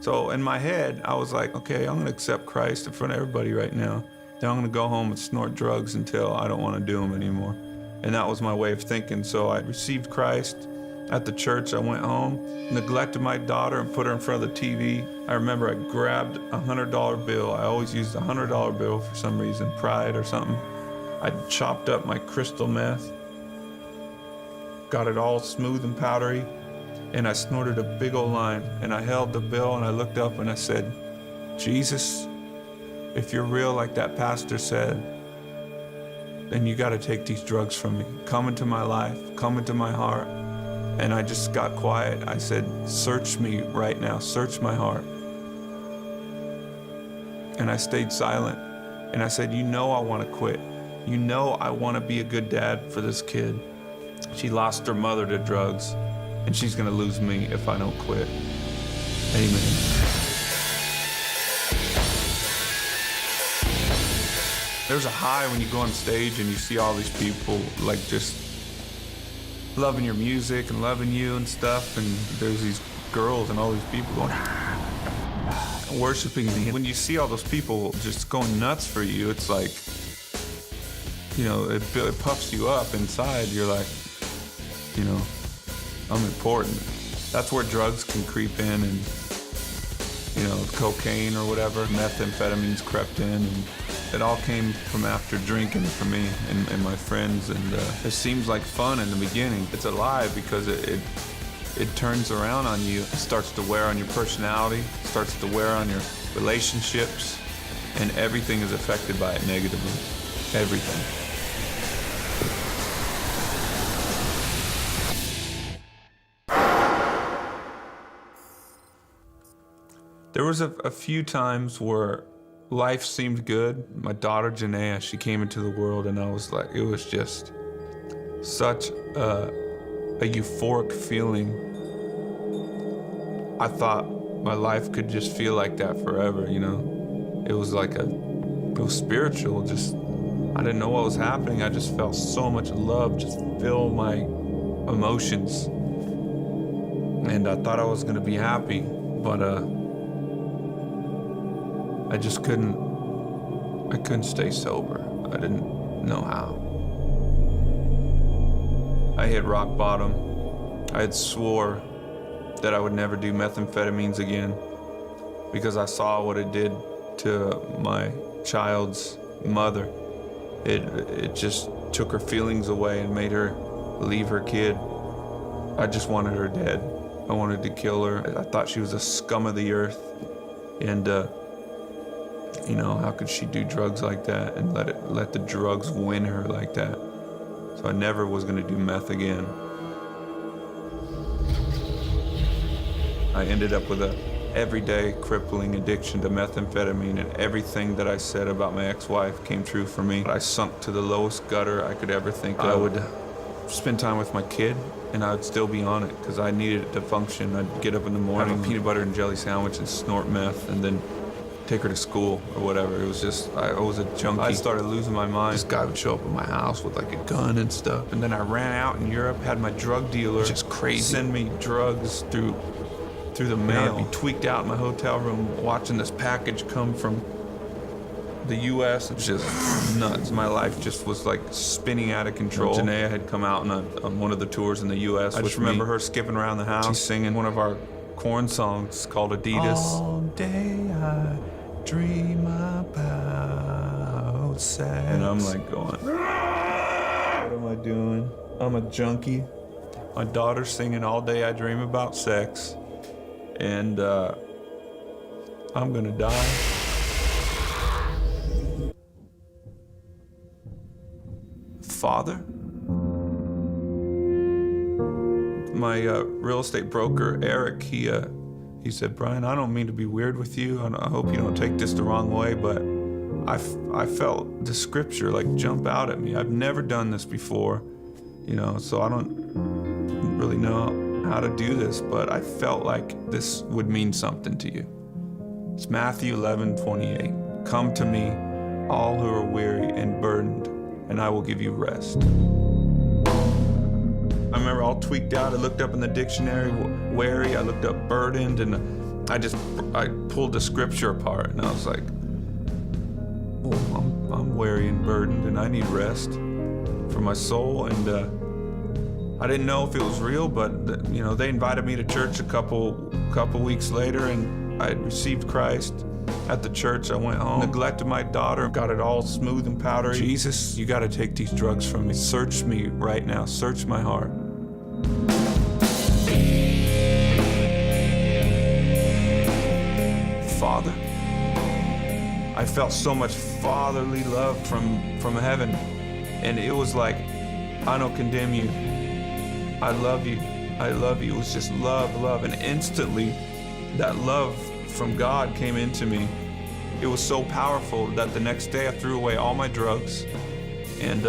So in my head, I was like, okay, I'm gonna accept Christ in front of everybody right now. Then I'm gonna go home and snort drugs until I don't wanna do them anymore. And that was my way of thinking. So I received Christ at the church. I went home, neglected my daughter and put her in front of the TV. I remember I grabbed a $100 bill. I always used a $100 bill for some reason, pride or something. I chopped up my crystal meth, got it all smooth and powdery, and I snorted a big old line. And I held the bill and I looked up and I said, Jesus, if you're real like that pastor said, then you gotta take these drugs from me. Come into my life, come into my heart. And I just got quiet. I said, search me right now, search my heart. And I stayed silent. And I said, you know I wanna quit. You know I wanna be a good dad for this kid. She lost her mother to drugs, and she's gonna lose me if I don't quit. Amen. There's a high when you go on stage and you see all these people like just loving your music and loving you and stuff, and there's these girls and all these people going worshiping me. When you see all those people just going nuts for you, it's like, you know, it puffs you up inside. You're like, you know, I'm important. That's where drugs can creep in, and, you know, cocaine or whatever, methamphetamines crept in, and it all came from after drinking for me and my friends. And it seems like fun in the beginning. It's a lie because it turns around on you. It starts to wear on your personality, starts to wear on your relationships, and everything is affected by it negatively. Everything. There was a few times where life seemed good. My daughter, Janaea, she came into the world, and I was like, it was just such a euphoric feeling. I thought my life could just feel like that forever, you know? It was like it was spiritual, just, I didn't know what was happening. I just felt so much love just fill my emotions. And I thought I was gonna be happy, but I just couldn't stay sober. I didn't know how. I hit rock bottom. I had swore that I would never do methamphetamines again because I saw what it did to my child's mother. It just took her feelings away and made her leave her kid. I just wanted her dead. I wanted to kill her. I thought she was the scum of the earth. And you know, how could she do drugs like that and let the drugs win her like that? So I never was gonna do meth again. I ended up with a everyday crippling addiction to methamphetamine, and everything that I said about my ex-wife came true for me. I sunk to the lowest gutter I could ever think of. I would spend time with my kid, and I would still be on it because I needed it to function. I'd get up in the morning, have a peanut butter and jelly sandwich and snort meth, and then take her to school or whatever. It was just, I was a junkie. I started losing my mind. This guy would show up at my house with like a gun and stuff. And then I ran out in Europe, had my drug dealer just crazy send me drugs through the mail. I'd be tweaked out in my hotel room watching this package come from the US. It's just nuts. My life just was like spinning out of control. Janaea had come out on one of the tours in the US. I just remember her skipping around the house. She's singing one of our Korn songs called Adidas. All day I dream about sex. And I'm like going, what am I doing? I'm a junkie. My daughter's singing All Day I Dream About Sex. And I'm gonna die. Father? My real estate broker, Eric, he said, Brian, I don't mean to be weird with you, and I hope you don't take this the wrong way, but I felt the scripture like jump out at me. I've never done this before, you know, so I don't really know how to do this, but I felt like this would mean something to you. It's Matthew 11:28. Come to me, all who are weary and burdened, and I will give you rest. I remember all tweaked out. I looked up in the dictionary, weary. I looked up burdened, and I pulled the scripture apart and I was like, oh, I'm weary and burdened and I need rest for my soul. And I didn't know if it was real, but they invited me to church a couple weeks later, and I had received Christ at the church. I went home, neglected my daughter, got it all smooth and powdery. Jesus, you got to take these drugs from me. Search me right now. Search my heart. Father, I felt so much fatherly love from heaven, and it was like, I don't condemn you. I love you. I love you. It was just love, and instantly that love from God came into me. It was so powerful that the next day I threw away all my drugs, and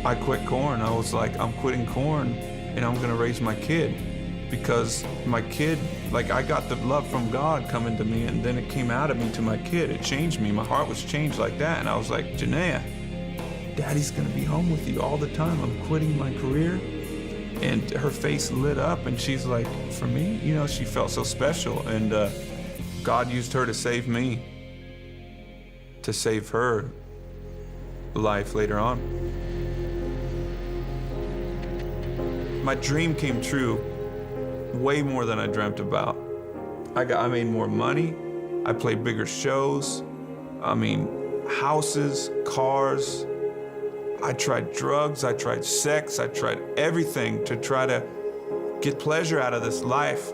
I quit corn. I was like, I'm quitting corn and I'm gonna raise my kid, because my kid, like, I got the love from God coming to me, and then it came out of me to my kid. It changed me. My heart was changed like that, and I was like, Janaea, Daddy's gonna be home with you all the time. I'm quitting my career. And her face lit up, and she's like, for me? She felt so special, and God used her to save me, to save her life later on. My dream came true way more than I dreamt about. I made more money. I played bigger shows. Houses, cars. I tried drugs, I tried sex, I tried everything to try to get pleasure out of this life.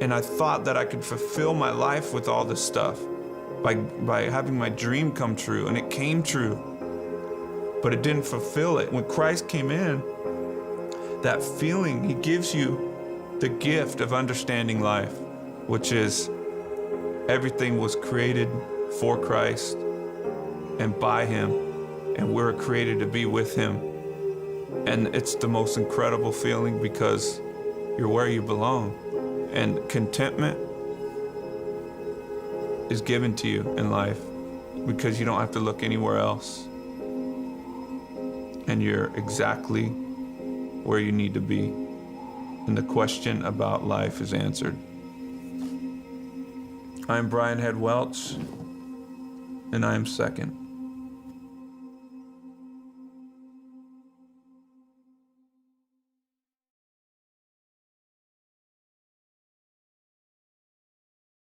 And I thought that I could fulfill my life with all this stuff by having my dream come true, and it came true, but it didn't fulfill it. When Christ came in, that feeling, he gives you the gift of understanding life, which is everything was created for Christ and by him, and we're created to be with him. And it's the most incredible feeling, because you're where you belong. And contentment is given to you in life because you don't have to look anywhere else. And you're exactly where you need to be. And the question about life is answered. I'm Brian Head Welch, and I am second.